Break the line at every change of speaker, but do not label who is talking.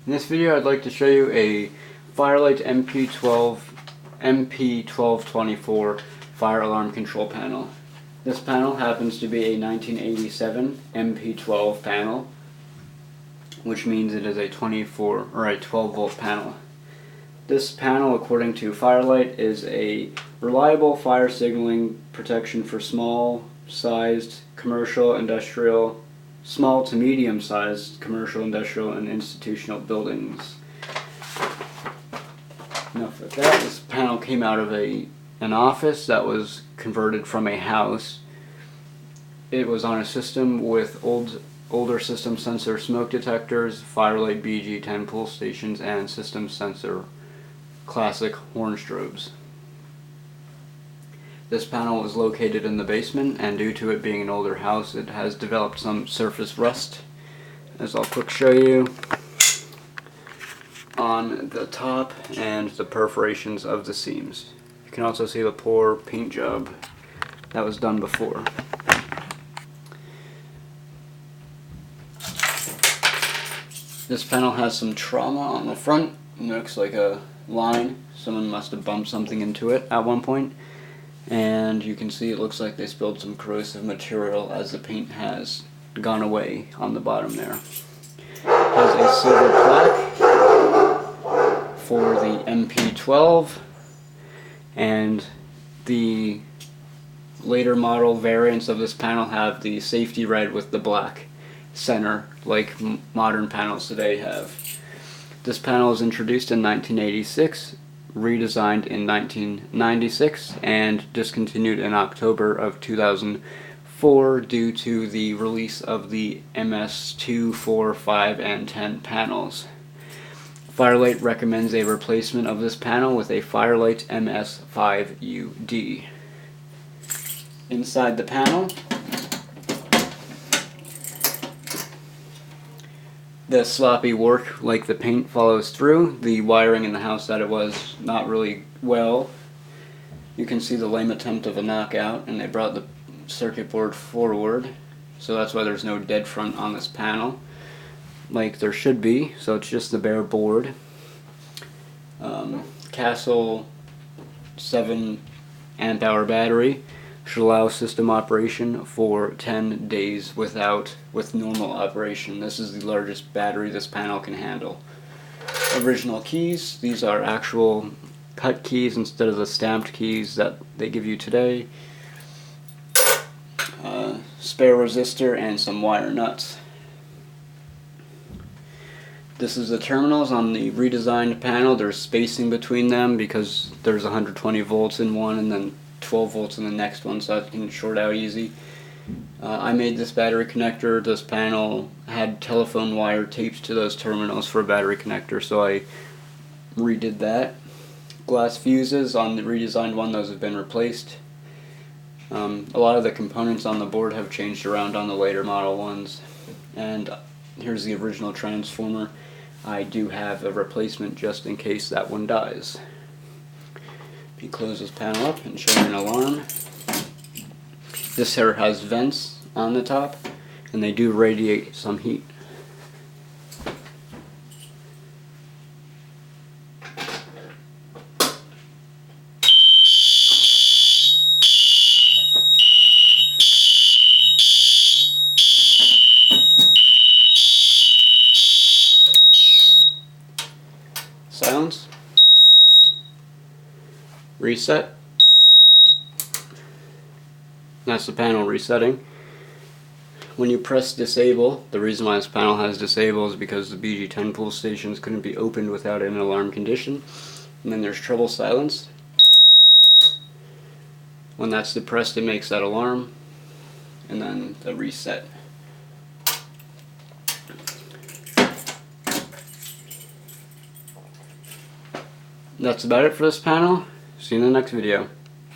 In this video I'd like to show you a FireLite MP-12 fire alarm control panel. This panel happens to be a 1987 MP-12 panel, which means it is a 24 or a 12 volt panel. This panel, according to FireLite, is a reliable fire signaling protection for small-sized commercial, industrial, small to medium-sized commercial, industrial, and institutional buildings. Enough of that. This panel came out of an office that was converted from a house. It was on a system with older system sensor smoke detectors, FireLite BG10 pull stations, and system sensor classic horn strobes. This panel is located in the basement, and due to it being an older house, it has developed some surface rust, as I'll quick show you on the top and the perforations of the seams. You can also see the poor paint job that was done before. This panel has some trauma on the front. It looks like a line. Someone must have bumped something into it at one point. And you can see it looks like they spilled some corrosive material as the paint has gone away on the bottom there. It has a silver plaque for the MP-12, and the later model variants of this panel have the safety red with the black center, like modern panels today have. This panel was introduced in 1986, redesigned in 1996, and discontinued in October of 2004 due to the release of the MS2, 4, 5, and 10 panels. FireLite recommends a replacement of this panel with a FireLite MS5UD. Inside the panel, the sloppy work, like the paint, follows through. The wiring in the house that it was not really well. You can see the lame attempt of a knockout, and they brought the circuit board forward, so that's why there's no dead front on this panel, like there should be. So it's just the bare board. Castle 7 amp hour battery should allow system operation for 10 days with normal operation. This is the largest battery this panel can handle. Original keys, these are actual cut keys instead of the stamped keys that they give you today. Spare resistor and some wire nuts. This is the terminals on the redesigned panel. There's spacing between them because there's 120 volts in one and then 12 volts in the next one, so that can short out easy. I made this battery connector. This panel had telephone wire taped to those terminals for a battery connector, so I redid that. Glass fuses on the redesigned one, those have been replaced. A lot of the components on the board have changed around on the later model ones. And here's the original transformer. I do have a replacement just in case that one dies. If you close this panel up and show you an alarm. This here has vents on the top, and they do radiate some heat. Silence. Reset. That's the panel resetting. When you press disable, the reason why this panel has disable is because the BG10 pull stations couldn't be opened without an alarm condition. And then there's trouble silence. When that's depressed, it makes that alarm. And then the reset. That's about it for this panel. See you in the next video.